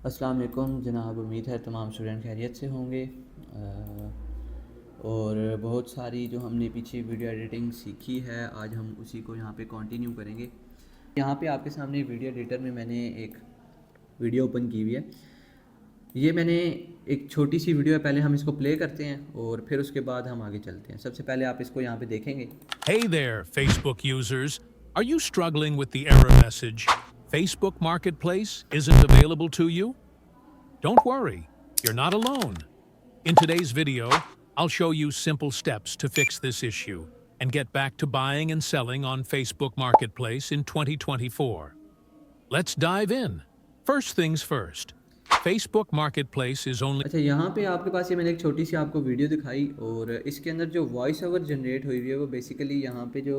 अस्सलाम वालेकुम जनाब। उम्मीद है तमाम स्टूडेंट खैरियत से होंगे। और बहुत सारी जो हमने पीछे वीडियो एडिटिंग सीखी है आज हम उसी को यहाँ पे कंटिन्यू करेंगे। यहाँ पे आपके सामने वीडियो एडिटर में मैंने एक वीडियो ओपन की हुई है। ये मैंने एक छोटी सी वीडियो है, पहले हम इसको प्ले करते हैं और फिर उसके बाद हम आगे चलते हैं। सबसे पहले आप इसको यहाँ पे देखेंगे। Hey there, Facebook users. Are you struggling with the error message? Facebook Marketplace isn't available to you? Don't worry, you're not alone. In today's video, I'll show you simple steps to fix this issue and get back to buying and selling on Facebook Marketplace in 2024. Let's dive in. First things first. Facebook Marketplace is only अच्छा, यहाँ पे आपके पास ये मैंने एक छोटी सी आपको video दिखाई और इसके अंदर जो वॉइस ओवर जनरेट हुई हुई है वो बेसिकली यहाँ पे जो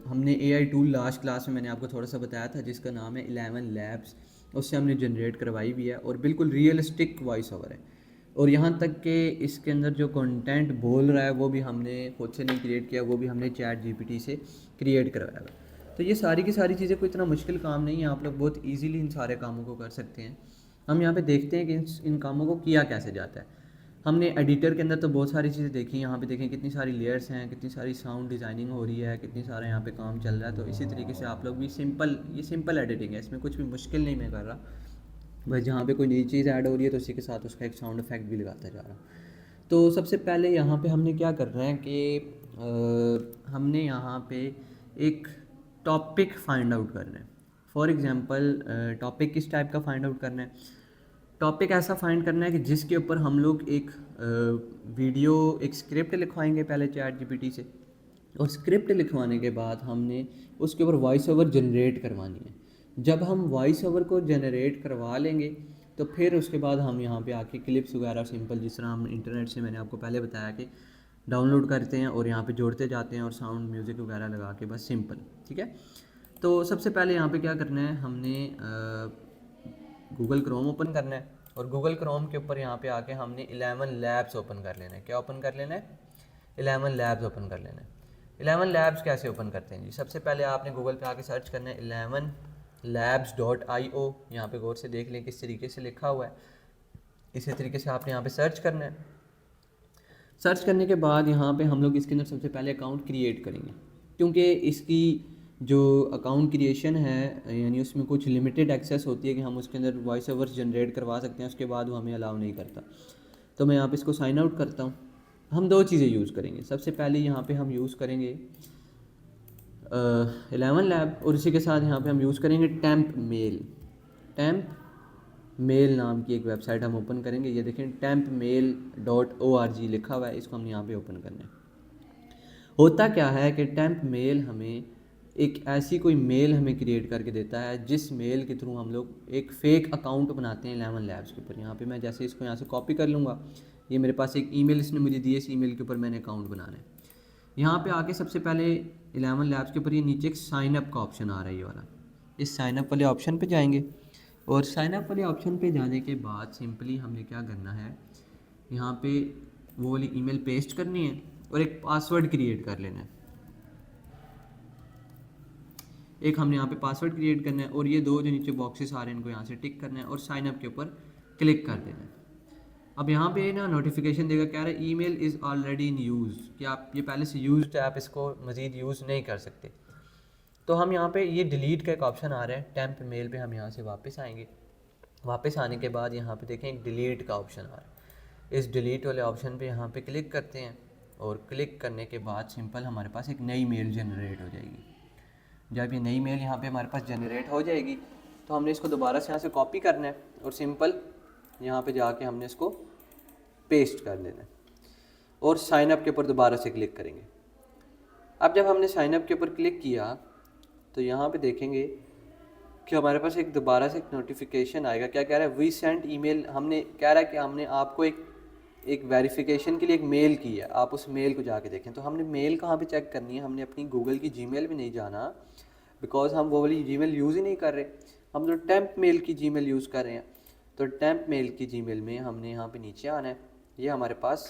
हमने एआई टूल लास्ट क्लास में मैंने आपको थोड़ा सा बताया था जिसका नाम है 11 लैब्स, उससे हमने जनरेट करवाई भी है और बिल्कुल रियलिस्टिक वॉइस ओवर है। और यहाँ तक कि इसके अंदर जो कंटेंट बोल रहा है वो भी हमने खुद से नहीं क्रिएट किया, वो भी हमने चैट जीपीटी से क्रिएट करवाया हुआ। तो ये सारी की सारी चीज़ें कोई इतना मुश्किल काम नहीं है, आप लोग बहुत ईजीली इन सारे कामों को कर सकते हैं। हम यहाँ पे देखते हैं कि इन कामों को किया कैसे जाता है। हमने एडिटर के अंदर तो बहुत सारी चीज़ें देखी, यहाँ पे देखें कितनी सारी लेयर्स हैं, कितनी सारी साउंड डिज़ाइनिंग हो रही है, कितनी सारा यहाँ पे काम चल रहा है। तो इसी तरीके से आप लोग भी ये सिंपल एडिटिंग है, इसमें कुछ भी मुश्किल नहीं मैं कर रहा। बस जहाँ पे कोई नई चीज़ ऐड हो रही है तो उसी के साथ उसका एक साउंड इफेक्ट भी लगाता जा रहा। तो सबसे पहले यहाँ पे हमने क्या करना है कि हमने यहाँ पे एक टॉपिक फाइंड आउट करना है। फॉर एग्ज़ाम्पल टॉपिक किस टाइप का फाइंड आउट करना है? टॉपिक ऐसा फाइंड करना है कि जिसके ऊपर हम लोग एक वीडियो एक स्क्रिप्ट लिखवाएंगे पहले चैट जीपीटी से, और स्क्रिप्ट लिखवाने के बाद हमने उसके ऊपर वॉइस ओवर जनरेट करवानी है। जब हम वॉइस ओवर को जनरेट करवा लेंगे तो फिर उसके बाद हम यहाँ पे आके क्लिप्स वगैरह सिंपल जिस तरह हम इंटरनेट से मैंने आपको पहले बताया कि डाउनलोड करते हैं और यहाँ पे जोड़ते जाते हैं और साउंड म्यूज़िक वगैरह लगा के, बस सिंपल। ठीक है, तो सबसे पहले यहाँ पे क्या करना है, हमने गूगल क्रोम ओपन करना है और गूगल क्रोम के ऊपर यहाँ पे आके हमने 11 लैब्स ओपन कर लेना है। क्या ओपन कर लेना है? 11 लैब्स ओपन कर लेना है। 11 लैब्स कैसे ओपन करते हैं जी? सबसे पहले आपने गूगल पे आके सर्च करना है 11labs.io। यहाँ पे गौर से देख लें किस तरीके से लिखा हुआ है, इसी तरीके से आपने यहाँ पे सर्च करना है। सर्च करने के बाद यहाँ पे हम लोग इसके अंदर सबसे पहले अकाउंट क्रिएट करेंगे, क्योंकि इसकी जो अकाउंट क्रिएशन है यानी उसमें कुछ लिमिटेड एक्सेस होती है कि हम उसके अंदर वॉइस ओवर्स जनरेट करवा सकते हैं, उसके बाद वो हमें अलाउ नहीं करता। तो मैं यहाँ पे इसको साइन आउट करता हूँ। हम दो चीज़ें यूज़ करेंगे। सबसे पहले यहाँ पे हम यूज़ करेंगे 11 लैब और इसी के साथ यहाँ पे हम यूज़ करेंगे टेम्प मेल नाम की एक वेबसाइट हम ओपन करेंगे। ये देखें tempmail.org लिखा हुआ है, इसको हमने यहाँ पे ओपन करना है। होता क्या है कि टेम्प मेल हमें एक ऐसी कोई मेल हमें क्रिएट करके देता है जिस मेल के थ्रू हम लोग एक फ़ेक अकाउंट बनाते हैं 11 लैब्स के ऊपर। यहाँ पे मैं जैसे इसको यहाँ से कॉपी कर लूँगा, ये मेरे पास एक ईमेल इसने मुझे दी है, इस ईमेल के ऊपर मैंने अकाउंट बनाना है। यहाँ पे आके सबसे पहले 11 लैब्स के ऊपर ये नीचे एक साइनअप का ऑप्शन आ रहा है ये वाला, इस साइनअप वाले ऑप्शन पे जाएंगे और साइनअप वाले ऑप्शन पे जाने के बाद सिंपली हमने क्या करना है, यहाँ पे वो वाली ईमेल पेस्ट करनी है और एक पासवर्ड क्रिएट कर लेना है। एक हमने यहाँ पे पासवर्ड क्रिएट करना है और ये दो जो नीचे बॉक्सेस आ रहे हैं इनको यहाँ से टिक करना है और साइनअप के ऊपर क्लिक कर देना है। अब यहाँ पे ना नोटिफिकेशन देगा, कह रहा है email is already in use, कि आप ये पहले से यूज्ड है, आप इसको मज़ीद यूज़ नहीं कर सकते। तो हम यहाँ पे ये डिलीट का एक ऑप्शन आ रहा है टेम्प मेल पे, हम यहाँ से वापस आएंगे। वापस आने के बाद यहाँ पे देखें एक डिलीट का ऑप्शन आ रहा है, इस डिलीट वाले ऑप्शन पे यहाँ पे क्लिक करते हैं और क्लिक करने के बाद सिंपल हमारे पास एक नई मेल जनरेट हो जाएगी। जब ये नई मेल यहाँ पे हमारे पास जनरेट हो जाएगी तो हमने इसको दोबारा से यहाँ से कॉपी करना है और सिंपल यहाँ पे जाके हमने इसको पेस्ट कर देना है और साइनअप के ऊपर दोबारा से क्लिक करेंगे। अब जब हमने साइनअप के ऊपर क्लिक किया तो यहाँ पे देखेंगे कि हमारे पास एक दोबारा से एक नोटिफिकेशन आएगा। क्या कह रहा है? वी सेंट ईमेल, हमने कह रहा है कि हमने आपको एक वेरिफिकेशन के लिए एक मेल की है, आप उस मेल को जाके देखें। तो हमने मेल कहाँ पे चेक करनी है? हमने अपनी गूगल की जीमेल में नहीं जाना, बिकॉज हम वो वाली जीमेल यूज़ ही नहीं कर रहे, हम तो टेम्प मेल की जीमेल यूज़ कर रहे हैं। तो टेम्प मेल की जीमेल में हमने यहाँ पे नीचे आना है, ये हमारे पास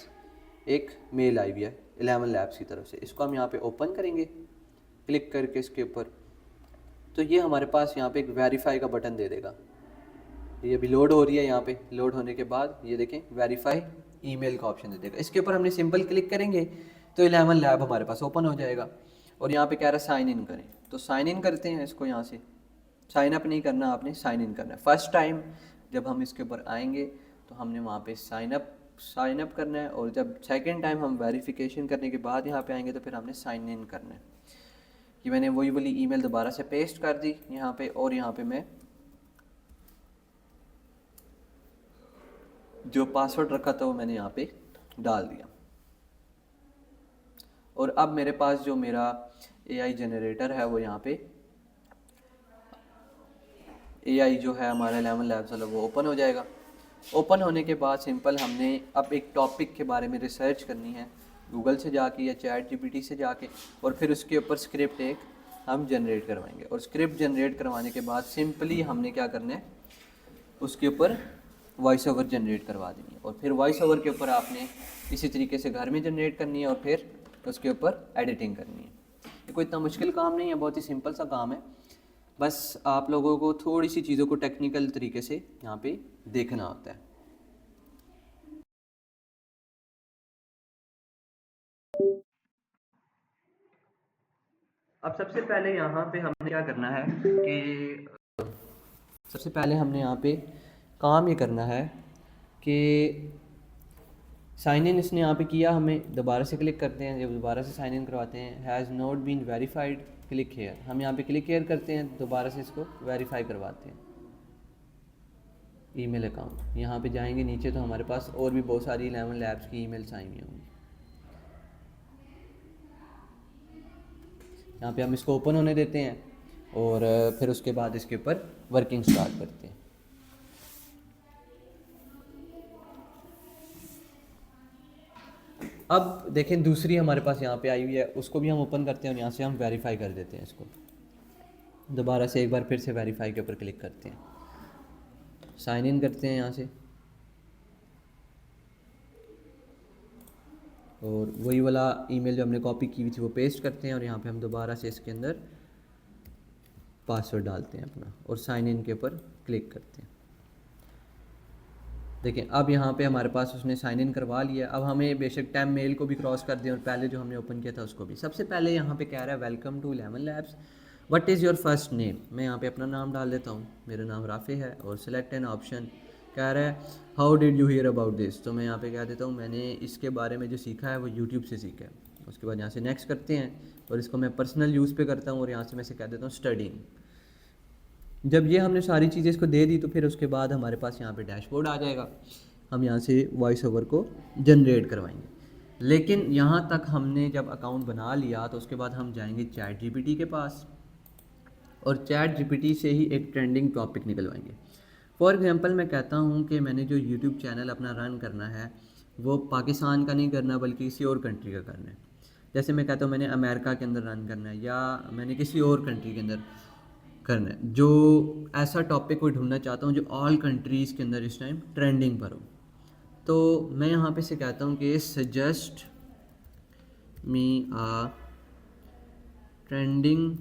एक मेल आई हुई है 11 लैब्स की तरफ से, इसको हम यहाँ पे ओपन करेंगे क्लिक करके इसके ऊपर। तो ये हमारे पास यहाँ पे एक वेरीफाई का बटन दे देगा। ये अभी लोड हो रही है। यहाँ पे लोड होने के बाद ये देखें वेरीफाई ईमेल का ऑप्शन दे देगा। इसके ऊपर हमने सिंपल क्लिक करेंगे तो 11 लैब हमारे पास ओपन हो जाएगा। और यहाँ पे कह रहा है साइन इन करें, तो साइन इन करते हैं इसको। यहाँ से साइन अप नहीं करना, आपने साइन इन करना है। फर्स्ट टाइम जब हम इसके ऊपर आएंगे तो हमने वहाँ पे साइन अप करना है, और जब सेकंड टाइम हम वेरिफिकेशन करने के बाद यहाँ पे आएंगे तो फिर हमने साइन इन करना है। कि मैंने वही वाली ईमेल दोबारा से पेस्ट कर दी यहाँ पे, और यहाँ पे मैं जो पासवर्ड रखा था वो मैंने यहाँ पे डाल दिया। और अब मेरे पास जो मेरा एआई जनरेटर है वो यहाँ पे एआई जो है हमारा 11 लैब्स वाला वो ओपन हो जाएगा। ओपन होने के बाद सिंपल हमने अब एक टॉपिक के बारे में रिसर्च करनी है गूगल से जाके या चैट जीपीटी से जाके, और फिर उसके ऊपर स्क्रिप्ट एक हम जनरेट करवाएंगे। और स्क्रिप्ट जनरेट करवाने के बाद सिंपली हमने क्या करना है, उसके ऊपर वॉइस ओवर जनरेट करवा देनी है। और फिर वॉइस ओवर के ऊपर आपने इसी तरीके से घर में जनरेट करनी है और फिर उसके ऊपर एडिटिंग करनी है। ये कोई इतना मुश्किल काम नहीं है, बहुत ही सिंपल सा काम है। बस आप लोगों को थोड़ी सी चीज़ों को टेक्निकल तरीके से यहाँ पे देखना होता है। अब सबसे पहले यहाँ पे हमने क्या करना है कि सबसे पहले हमने यहाँ पे काम ये करना है कि साइन इन इसने यहाँ पे किया, हमें दोबारा से क्लिक करते हैं। जब दोबारा से साइन इन करवाते हैं, has not been verified, click here, हम यहाँ पे क्लिक हेयर करते हैं, दोबारा से इसको वेरीफाई करवाते हैं ईमेल अकाउंट। यहाँ पे जाएंगे नीचे तो हमारे पास और भी बहुत सारी 11 लैब्स की ईमेल्स आई हुई होंगी। यहाँ पे हम इसको ओपन होने देते हैं और फिर उसके बाद इसके ऊपर वर्किंग स्टार्ट करते हैं। अब देखें दूसरी हमारे पास यहाँ पे आई हुई है, उसको भी हम ओपन करते हैं और यहाँ से हम वेरीफाई कर देते हैं इसको। दोबारा से एक बार फिर से वेरीफाई के ऊपर क्लिक करते हैं, साइन इन करते हैं यहाँ से, और वही वाला ईमेल जो हमने कॉपी की हुई थी वो पेस्ट करते हैं, और यहाँ पे हम दोबारा से इसके अंदर पासवर्ड डालते हैं अपना और साइन इन के ऊपर क्लिक करते हैं। देखें अब यहाँ पे हमारे पास उसने साइन इन करवा लिया। अब हमें बेशक टाइम मेल को भी क्रॉस कर दें और पहले जो हमने ओपन किया था उसको भी। सबसे पहले यहाँ पे कह रहा है welcome to 11 labs, what is your first name. मैं यहाँ पे अपना नाम डाल देता हूँ, मेरा नाम राफे है, और सिलेक्ट एन ऑप्शन। कह रहा है how did you here about this, तो मैं यहाँ पे कह देता हूँ मैंने इसके बारे में जो सीखा है वो यूट्यूब से सीखा है। उसके बाद यहाँ से नेक्स्ट करते हैं, और इसको मैं पर्सनल यूज़ पे करता हूँ, और यहाँ से मैं से कह देता हूँ स्टडिंग। जब ये हमने सारी चीज़ें इसको दे दी तो फिर उसके बाद हमारे पास यहाँ पे डैशबोर्ड आ जाएगा। हम यहाँ से वॉइस ओवर को जनरेट करवाएंगे। लेकिन यहाँ तक हमने जब अकाउंट बना लिया तो उसके बाद हम जाएंगे चैट जीपीटी के पास, और चैट जीपीटी से ही एक ट्रेंडिंग टॉपिक निकलवाएंगे। फॉर एग्जांपल मैं कहता हूँ कि मैंने जो यूट्यूब चैनल अपना रन करना है वो पाकिस्तान का नहीं करना बल्कि किसी और कंट्री का करना है। जैसे मैं कहता हूँ मैंने अमेरिका के अंदर रन करना है, या मैंने किसी और कंट्री के अंदर करना है। जो ऐसा टॉपिक कोई ढूंढना चाहता हूँ जो ऑल कंट्रीज़ के अंदर इस टाइम ट्रेंडिंग पर हो, तो मैं यहाँ पे से कहता हूँ कि suggest me a trending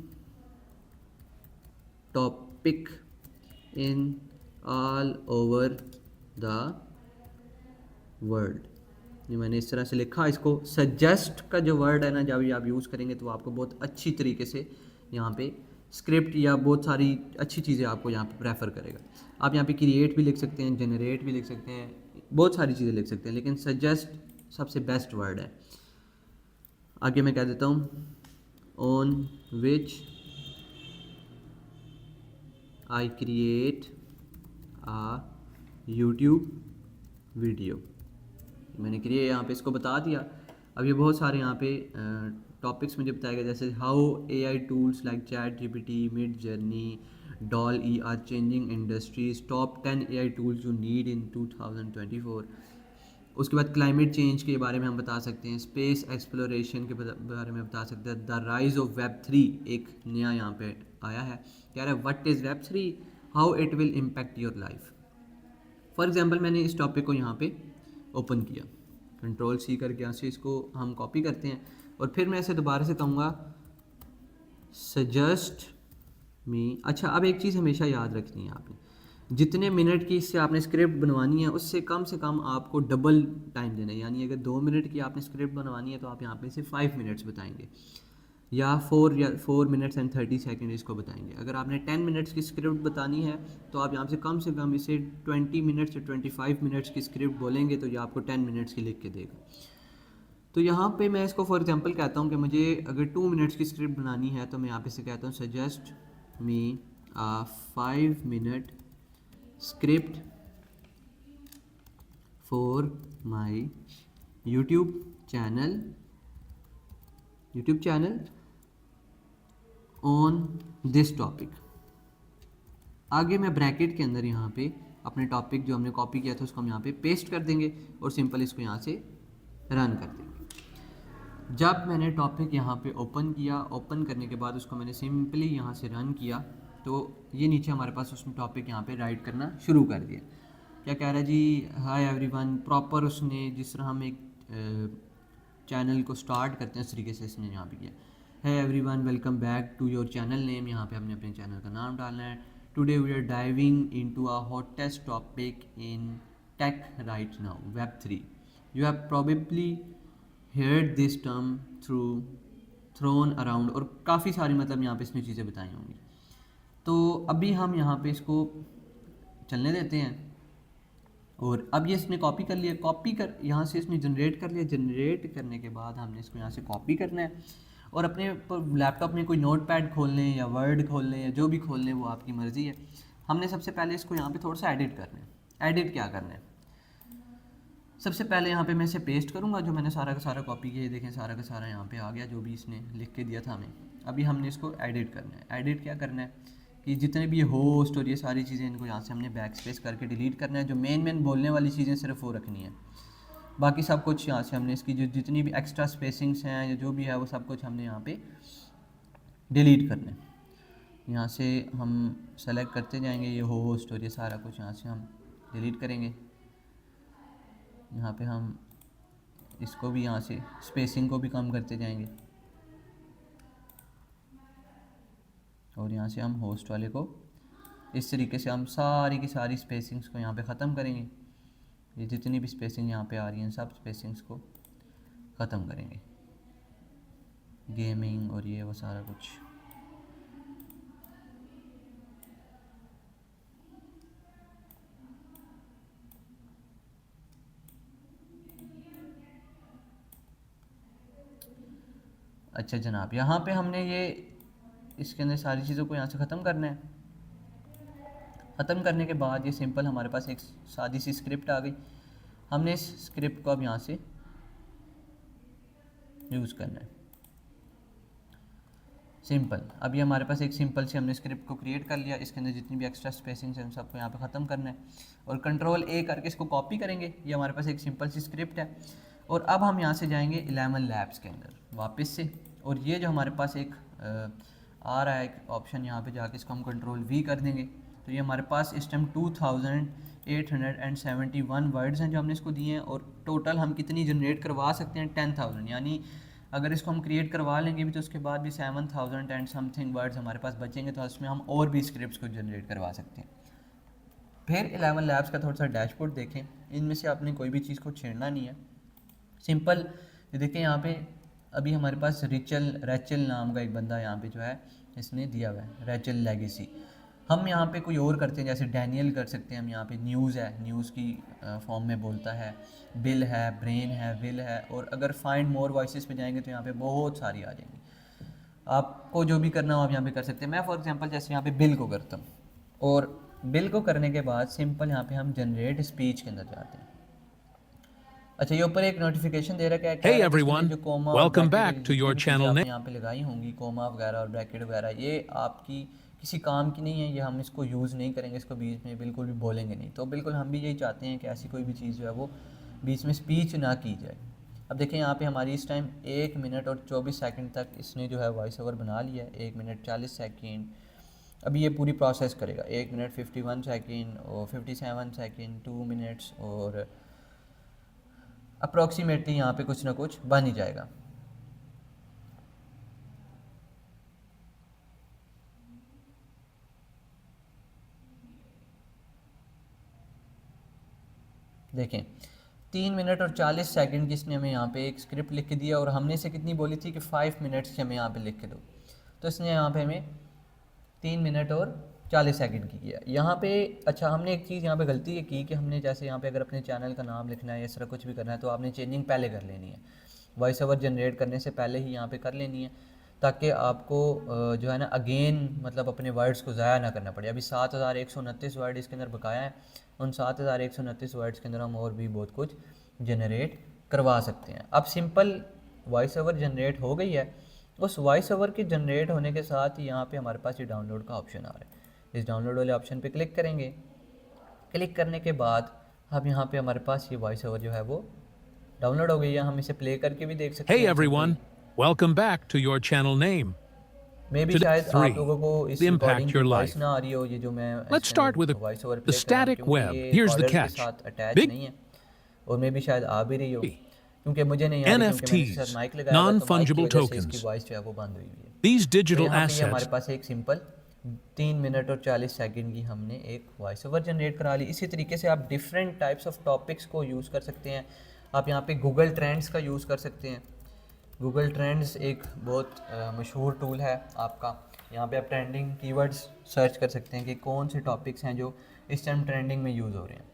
topic in all over the world. ये मैंने इस तरह से लिखा। इसको सजेस्ट का जो वर्ड है ना, जब आप यूज़ करेंगे तो आपको बहुत अच्छी तरीके से यहाँ पे स्क्रिप्ट या बहुत सारी अच्छी चीज़ें आपको यहाँ पे प्रेफर करेगा। आप यहाँ पे क्रिएट भी लिख सकते हैं, जनरेट भी लिख सकते हैं, बहुत सारी चीज़ें लिख सकते हैं, लेकिन सजेस्ट सबसे बेस्ट वर्ड है। आगे मैं कह देता हूँ on which I create a YouTube video. मैंने क्रिएट यहाँ पे इसको बता दिया। अब ये बहुत सारे यहाँ पे टॉपिक्स मुझे बताया गया, जैसे how AI tools like chat GPT, mid journey, doll E R changing industries, top 10 AI tools you need in 2024। उसके बाद क्लाइमेट चेंज के बारे में हम बता सकते हैं, स्पेस एक्सप्लोरेशन के बारे में बता सकते हैं, द राइज ऑफ वेब 3 एक नया यहाँ पे आया है। कह रहा है what is web 3, how it will impact your life. For example मैंने इस टॉपिक को यहाँ पे ओपन किया, कंट्रोल सी करके यहाँ से इसको हम कॉपी करते हैं, और फिर मैं इसे दोबारा से कहूँगा सजेस्ट मी। अच्छा अब एक चीज़ हमेशा याद रखनी है आपने, जितने मिनट की इससे आपने स्क्रिप्ट बनवानी है उससे कम से कम आपको डबल टाइम देना है। यानी अगर 2 मिनट की आपने स्क्रिप्ट बनवानी है तो आप यहाँ पे से 5 मिनट्स बताएंगे, या 4 मिनट्स एंड 30 सेकेंड इसको बताएंगे। अगर आपने 10 मिनट्स की स्क्रिप्ट बतानी है तो आप यहाँ से कम इसे 20 मिनट्स या 25 मिनट्स की स्क्रिप्ट बोलेंगे तो ये आपको 10 मिनट्स की लिख के देगा। तो यहाँ पे मैं इसको फॉर एग्जांपल कहता हूँ कि मुझे अगर 2 मिनट्स की स्क्रिप्ट बनानी है तो मैं यहाँ पे से कहता हूँ suggest me a 5 minute script for my YouTube channel on this topic. आगे मैं ब्रैकेट के अंदर यहाँ पे अपने टॉपिक जो हमने कॉपी किया था उसको हम यहाँ पे पेस्ट कर देंगे और सिंपल इसको यहाँ से रन कर देंगे। जब मैंने टॉपिक यहाँ पे ओपन किया, ओपन करने के बाद उसको मैंने सिंपली यहाँ से रन किया तो ये नीचे हमारे पास उसने टॉपिक यहाँ पे राइट करना शुरू कर दिया। क्या कह रहा है जी, हाय एवरीवन, प्रॉपर उसने जिस तरह हम एक चैनल को स्टार्ट करते हैं उस तरीके से इसने यहाँ पे किया। Hi everyone, welcome back to your channel name, यहाँ पे हमने अपने चैनल का नाम डालना है। Today we are diving into a hottest topic in tech right now, web 3। You have probably heard this term thrown around, और काफ़ी सारी मतलब यहाँ पे इसने चीज़ें बताई होंगी। तो अभी हम यहाँ पे इसको चलने देते हैं और अब ये इसने कॉपी कर लिया। कॉपी कर यहाँ से इसने जनरेट कर लिया। जनरेट करने के बाद हमने इसको यहाँ से कॉपी करना है और अपने लैपटॉप में कोई नोट पैड खोल लें या वर्ड खोल लें या जो भी खोल लें, वो आपकी मर्ज़ी है। हमने सबसे पहले इसको यहाँ पे थोड़ा सा एडिट करना है। एडिट क्या करना है, सबसे पहले यहाँ पे मैं इसे पेस्ट करूँगा जो मैंने सारा का सारा कॉपी किया। देखें सारा का सारा यहाँ पे आ गया जो भी इसने लिख के दिया था हमें। अभी हमने इसको एडिट करना है। एडिट क्या करना है कि जितने भी होस्ट और ये सारी चीज़ें इनको यहाँ से हमने बैक स्पेस करके डिलीट करना है। जो मेन बोलने वाली चीज़ें सिर्फ वो रखनी है, बाकी सब कुछ यहाँ से हमने इसकी जो जितनी भी एक्स्ट्रा स्पेसिंग्स हैं या जो भी है वो सब कुछ हमने यहाँ पे डिलीट करना है। यहाँ से हम सेलेक्ट करते जाएंगे ये होस्ट और ये सारा कुछ यहाँ से हम डिलीट करेंगे। यहाँ पे हम इसको भी यहाँ से स्पेसिंग को भी कम करते जाएंगे और यहाँ से हम होस्ट वाले को इस तरीके से हम सारी की सारी स्पेसिंग्स को यहाँ पे ख़त्म करेंगे। ये जितनी भी स्पेसिंग यहाँ पे आ रही हैं सब स्पेसिंग्स को ख़त्म करेंगे। गेमिंग और ये वो सारा कुछ। अच्छा जनाब, यहाँ पे हमने ये इसके अंदर सारी चीज़ों को यहाँ से ख़त्म करना है। ख़त्म करने के बाद ये सिंपल हमारे पास एक सादी सी स्क्रिप्ट आ गई। हमने इस स्क्रिप्ट को अब यहाँ से यूज़ करना है। सिंपल, अभी हमारे पास एक सिंपल से हमने स्क्रिप्ट को क्रिएट कर लिया। इसके अंदर जितनी भी एक्स्ट्रा स्पेसिंग है उन सबको यहाँ पे ख़त्म करना है और कंट्रोल A करके इसको कॉपी करेंगे। ये हमारे पास एक सिंपल सी स्क्रिप्ट है। और अब हम यहाँ से जाएंगे 11 लैब्स के अंदर वापस से, और ये जो हमारे पास एक आ रहा है एक ऑप्शन, यहाँ पे जाके इसको हम कंट्रोल V कर देंगे। तो ये हमारे पास इस टाइम 2871 वर्ड्स हैं जो हमने इसको दिए हैं, और टोटल हम कितनी जनरेट करवा सकते हैं 10,000। यानी अगर इसको हम क्रिएट करवा लेंगे भी तो उसके बाद भी 7000 एंड समथिंग वर्ड्स हमारे पास बचेंगे, तो उसमें हम और भी स्क्रिप्ट्स को जनरेट करवा सकते हैं। फिर 11 लैब्स का थोड़ा सा डैशबोर्ड देखें। इनमें से आपने कोई भी चीज़ को छेड़ना नहीं है। सिंपल देखें यहाँ पे अभी हमारे पास रैचल नाम का एक बंदा यहाँ पे जो है इसने दिया हुआ है, रैचल लेगेसी। हम यहाँ पे कोई और करते हैं, जैसे डैनियल कर सकते हैं हम। यहाँ पे न्यूज़ है, न्यूज़ की फॉर्म में बोलता है। बिल है, ब्रेन है, विल है, और अगर फाइंड मोर वॉइसेस पे जाएंगे तो यहाँ पे बहुत सारी आ जाएंगी। आपको जो भी करना हो आप यहाँ पे कर सकते हैं। मैं फॉर एग्जांपल जैसे यहाँ पे बिल को करता हूँ, और बिल को करने के बाद सिंपल यहाँ पे हम जनरेट स्पीच के अंदर जाते हैं। अच्छा, ये ऊपर एक नोटिफिकेशन दे रहा है Hey कि इसने everyone, जो कोमा और welcome ब्रैकेट back to जितनी your भी चीज़ें channel आपने name. यहाँ पे लगाई होंगी, कोमा वगैरह और ब्रैकेट वगैरह, ये आपकी किसी काम की नहीं है। ये हम इसको यूज़ नहीं करेंगे, इसको बीच में बिल्कुल भी बोलेंगे नहीं। तो बिल्कुल हम भी यही चाहते हैं कि ऐसी कोई भी चीज़ जो है वो बीच में स्पीच ना की जाए। अब देखें यहाँ पे हमारी इस टाइम 1 मिनट और 24 सेकंड तक इसने जो है वॉइस ओवर बना लिया है। 1 मिनट 40 सेकंड अभी ये पूरी प्रोसेस करेगा। 1 मिनट 51 सेकंड और 57 सेकंड, 2 मिनट्स, और अप्रॉक्सीमेटली यहाँ पे कुछ ना कुछ बन ही जाएगा। देखें 3 मिनट और 40 सेकंड की इसने हमें यहाँ पे एक स्क्रिप्ट लिख के दिया, और हमने इसे कितनी बोली थी कि 5 मिनट्स की हमें यहाँ पे लिख के दो, तो इसने यहाँ पे हमें 3 मिनट और 40 सेकंड की किया यहाँ पे। अच्छा, हमने एक चीज़ यहाँ पे गलती ये की कि हमने जैसे यहाँ पे अगर अपने चैनल का नाम लिखना है या इस तरह कुछ भी करना है तो आपने चेंजिंग पहले कर लेनी है, वॉइस ओवर जनरेट करने से पहले ही यहाँ पे कर लेनी है, ताकि आपको जो है ना अगेन मतलब अपने वर्ड्स को ज़ाया ना करना पड़े। अभी 7129 वर्ड इसके अंदर बकाया है, उन 7129 वर्ड्स के अंदर हम और भी बहुत कुछ जनरेट करवा सकते हैं। अब सिंपल वॉइस ओवर जनरेट हो गई है, उस वॉइस ओवर के जनरेट होने के साथ ही यहाँ पे हमारे पास ये डाउनलोड का ऑप्शन आ रहा है। इस डाउनलोड वाले ऑप्शन पे क्लिक करेंगे, क्लिक करने के बाद अब यहाँ पे हमारे पास ये वॉइस ओवर जो है वो डाउनलोड हो गई है। हम इसे प्ले करके भी देख सकते Hey हैं। everyone, welcome back to your channel name. मे भी Today शायद 3. आप लोगों को इस Impact रिकॉर्डिंग की your वॉइस life. ना आ रही हो, ये जो मैं Let's start with voice over the play कर रहा हूँ, static क्योंकि web. ये Here's the रिकॉर्डर के catch. साथ अटैच Big नहीं है, और मे भी शायद आ भी रही हो, क्योंकि मुझे नहीं आ रही, क्योंकि मैंने इसके साथ माइक लगाया हुआ है, तो माइक की non-fungible वजह से इसकी tokens. वॉइस जो है वो बंद हुई हुई है। These तो digital यहाँ पे ये हमारे assets पास एक सिंपल 3 मिनट और 40 सेकंड की हमने एक वॉइस ओवर जनरेट करा ली। इसी तरीके से आप डिफरेंट टाइप्स ऑफ टॉपिक्स को यूज़ कर सकते हैं। आप यहाँ पे गूगल ट्रेंड्स का यूज़ कर सकते हैं। गूगल ट्रेंड्स एक बहुत मशहूर टूल है आपका। यहाँ पे आप ट्रेंडिंग कीवर्ड्स सर्च कर सकते हैं कि कौन से टॉपिक्स हैं जो इस टाइम ट्रेंडिंग में यूज़ हो रहे हैं,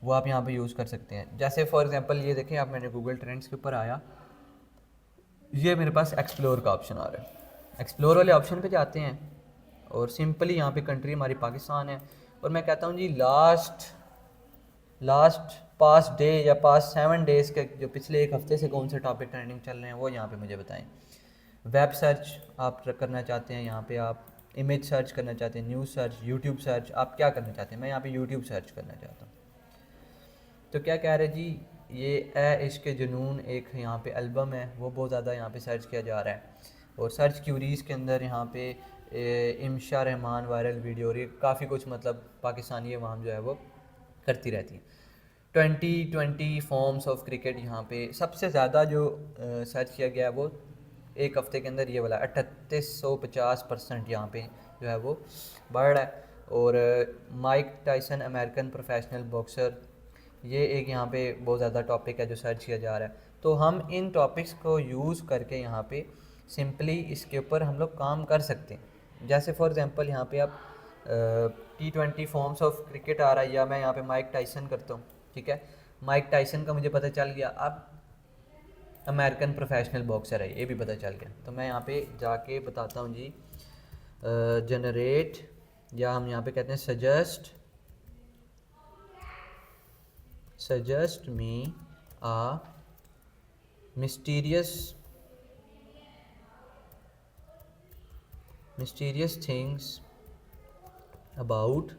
वो आप यहाँ पे यूज़ कर सकते हैं। जैसे फॉर एग्जांपल ये देखें, आप मैंने गूगल ट्रेंड्स के ऊपर आया, ये मेरे पास एक्सप्लोर का ऑप्शन आ रहा है। एक्सप्लोर वाले ऑप्शन पे जाते हैं और सिंपली यहाँ पे कंट्री हमारी पाकिस्तान है, और मैं कहता हूँ जी लास्ट पास्ट डे या पास्ट 7 डेज़ के जो पिछले एक हफ़्ते से कौन से टॉपिक ट्रेंडिंग चल रहे हैं वो यहाँ पे मुझे बताएं। वेब सर्च आप करना चाहते हैं, यहाँ पे आप इमेज सर्च करना चाहते हैं, न्यूज़ सर्च, यूट्यूब सर्च, आप क्या करना चाहते हैं? मैं यहाँ पे यूट्यूब सर्च करना चाहता हूँ। तो क्या कह रहे जी, ये ए इश्क जुनून एक यहाँ पे एल्बम है, वो बहुत ज़्यादा यहाँ पे सर्च किया जा रहा है, और सर्च क्यूरीज़ के अंदर यहाँ पे इमशा रहमान वायरल वीडियो, और ये काफ़ी कुछ मतलब पाकिस्तानी अवाम जो है वो करती रहती है। 2020 फॉर्म्स ऑफ क्रिकेट यहाँ पे सबसे ज़्यादा जो सर्च किया गया है वो एक हफ़्ते के अंदर ये वाला 3850% यहाँ पे जो है वो बढ़ रहा है। और Mike Tyson American professional boxer, ये एक यहाँ पे बहुत ज़्यादा टॉपिक है जो सर्च किया जा रहा है। तो हम इन टॉपिक्स को यूज़ करके यहाँ पे सिंपली इसके ऊपर हम लोग काम कर सकते हैं। जैसे फॉर एग्जांपल यहाँ पे आप T20 फॉर्म्स ऑफ क्रिकेट आ रहा है, या मैं यहाँ पे माइक टाइसन करता हूँ, ठीक है, माइक टाइसन का मुझे पता चल गया, अब अमेरिकन प्रोफेशनल बॉक्सर है ये भी पता चल गया। तो मैं यहाँ पे जाके बताता हूँ जी जनरेट, या हम यहाँ पे कहते हैं suggest me a mysterious things about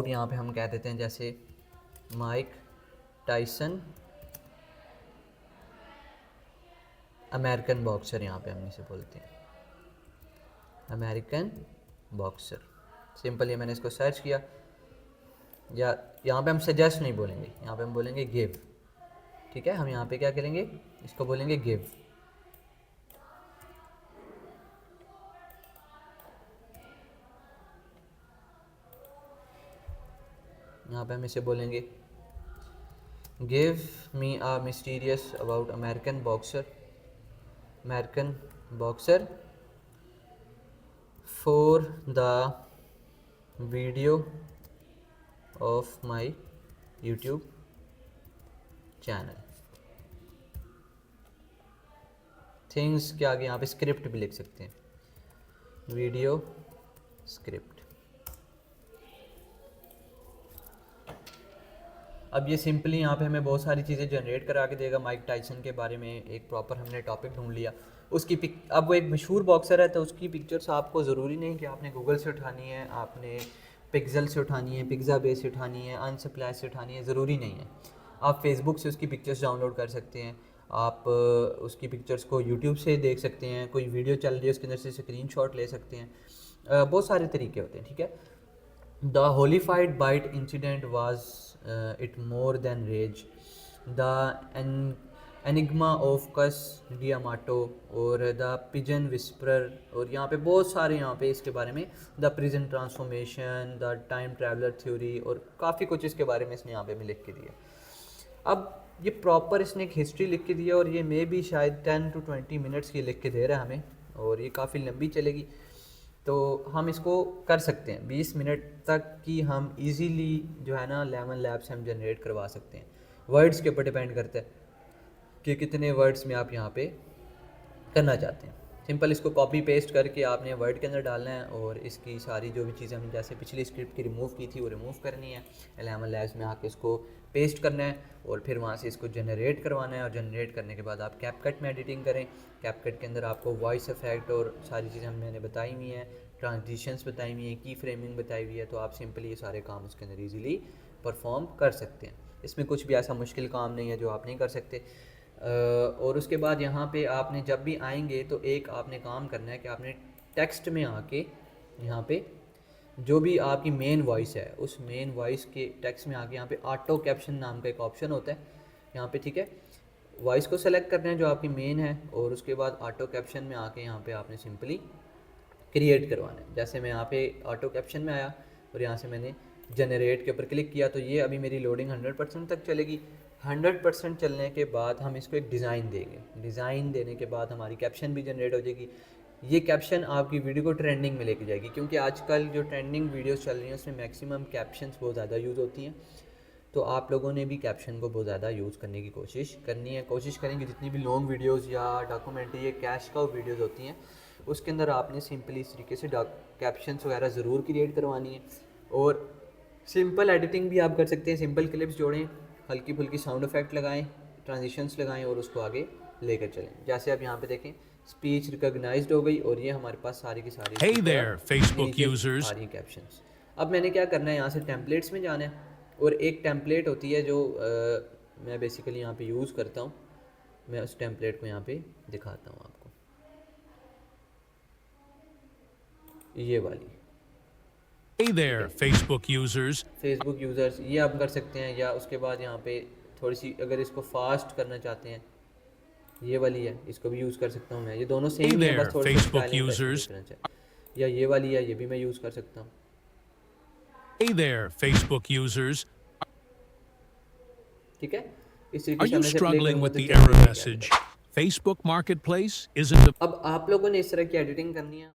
यहाँ पे हम कह देते हैं जैसे माइक टाइसन अमेरिकन बॉक्सर, यहाँ पे हम इसे बोलते हैं अमेरिकन बॉक्सर। सिंपल ये मैंने इसको सर्च किया, या यहाँ पे हम सजेस्ट नहीं बोलेंगे, यहाँ पे हम बोलेंगे गिव, ठीक है। हम यहाँ पे क्या करेंगे, इसको बोलेंगे गिव। यहाँ पे हम इसे बोलेंगे give me a mysterious about American boxer for the video of my YouTube channel. Things के आगे यहाँ पे स्क्रिप्ट भी लिख सकते हैं, वीडियो स्क्रिप्ट। अब ये सिंपली यहाँ पे हमें बहुत सारी चीज़ें जनरेट करा के देगा। माइक टाइसन के बारे में एक प्रॉपर हमने टॉपिक ढूंढ लिया, उसकी पिक, अब वो एक मशहूर बॉक्सर है तो उसकी पिक्चर्स आपको ज़रूरी नहीं कि आपने गूगल से उठानी है, आपने पिक्सल से उठानी है, पिक्साबेस से उठानी है, अनस्प्लैश से उठानी है, ज़रूरी नहीं है। आप फेसबुक से उसकी पिक्चर्स डाउनलोड कर सकते हैं, आप उसकी पिक्चर्स को यूट्यूब से देख सकते हैं, कोई वीडियो चल रही है उसके अंदर से स्क्रीनशॉट ले सकते हैं, बहुत सारे तरीके होते हैं, ठीक है। The Holyfield bite incident was it more than rage, the enigma of Cus D'Amato और द पिजन विस्परर, और यहाँ पे बहुत सारे यहाँ पे इसके बारे में, the prison transformation, the time traveller theory, और काफ़ी कुछ इसके बारे में इसने यहाँ पे लिख के दिया। अब ये प्रॉपर इसने एक हिस्ट्री लिख के दिया, और ये मे भी शायद 10 to 20 मिनट्स की लिख के दे रहा है हमें, और ये काफ़ी लंबी चलेगी। तो हम इसको कर सकते हैं 20 मिनट तक की, हम इजीली जो है ना लेमन लैब से हम जनरेट करवा सकते हैं। वर्ड्स के ऊपर डिपेंड करता है कि कितने वर्ड्स में आप यहाँ पे करना चाहते हैं। सिंपल इसको कॉपी पेस्ट करके आपने वर्ड के अंदर डालना है, और इसकी सारी जो भी चीज़ें हमने जैसे पिछली स्क्रिप्ट की रिमूव की थी वो रिमूव करनी है, लेमन लैब्स में आके इसको पेस्ट करना है, और फिर वहाँ से इसको जनरेट करवाना है। और जनरेट करने के बाद आप कैपकट में एडिटिंग करें। कैपकट के अंदर आपको वॉइस इफेक्ट और सारी चीज़ें मैंने बताई हुई हैं, ट्रांजिशंस बताई हुई हैं, की फ्रेमिंग बताई हुई है, तो आप सिंपली ये सारे काम उसके अंदर ईजिली परफॉर्म कर सकते हैं। इसमें कुछ भी ऐसा मुश्किल काम नहीं है जो आप नहीं कर सकते। और उसके बाद यहाँ पे आपने जब भी आएंगे तो एक आपने काम करना है कि आपने टेक्स्ट में आके यहाँ पे जो भी आपकी मेन वॉइस है उस मेन वॉइस के टेक्स्ट में आके यहाँ पे ऑटो कैप्शन नाम का एक ऑप्शन होता है यहाँ पे, ठीक है। वॉइस को सेलेक्ट करना है जो आपकी मेन है, और उसके बाद ऑटो कैप्शन में आके यहाँ पे आपने सिंपली क्रिएट करवाना है। जैसे मैं यहाँ पे ऑटो कैप्शन में आया और यहाँ से मैंने जनरेट के ऊपर क्लिक किया, तो ये अभी मेरी लोडिंग 100% तक चलेगी। 100% चलने के बाद हम इसको एक डिज़ाइन देंगे। डिज़ाइन देने के बाद हमारी कैप्शन भी जनरेट हो जाएगी। ये कैप्शन आपकी वीडियो को ट्रेंडिंग में लेके जाएगी, क्योंकि आजकल जो ट्रेंडिंग वीडियोस चल रही हैं उसमें मैक्सिमम कैप्शंस बहुत ज़्यादा यूज़ होती हैं। तो आप लोगों ने भी कैप्शन को बहुत ज़्यादा यूज़ करने की कोशिश करनी है। कोशिश करेंगे जितनी भी लॉन्ग वीडियोस या डॉक्यूमेंट्री या कैश काउ वीडियोस होती हैं उसके अंदर आपने सिंपली इस तरीके से कैप्शंस वगैरह ज़रूर क्रिएट करवानी है। और सिंपल एडिटिंग भी आप कर सकते हैं। सिंपल क्लिप्स जोड़ें, हल्की फुल्की साउंड इफेक्ट लगाएं, ट्रांजिशंस लगाएं और उसको आगे लेकर चलें। जैसे आप यहाँ पे देखें स्पीच रिकॉग्नाइज्ड हो गई, और ये हमारे पास सारी की सारी Hey there, Facebook users. सारी कैप्शंस। अब मैंने क्या करना है, यहाँ से टेम्पलेट्स में जाना है, और एक टेम्पलेट होती है जो मैं बेसिकली यहाँ पे यूज़ करता हूँ। मैं उस टेम्पलेट को यहाँ पे दिखाता हूँ आपको, ये वाली। Hey there, Facebook users. Facebook users ये आप कर सकते हैं, या उसके बाद यहाँ पे थोड़ी सी अगर इसको फास्ट करना चाहते हैं ये वाली है, इसको भी यूज़ कर सकता हूँ मैं। ये दोनों Hey सेम है, there, बस थोड़ी सी Facebook स्टाइलिंग का users. डिफरेंस है। या ये वाली है, ये भी मैं यूज़ कर सकता हूँ। Hey there, Facebook users. ठीक है, इस तरीके Are से you हमने से play struggling करूँगा with तो the क्या error क्या message? Facebook Marketplace isn't a अब आप लोगों ने इस तरह की एडिटिंग करनी है।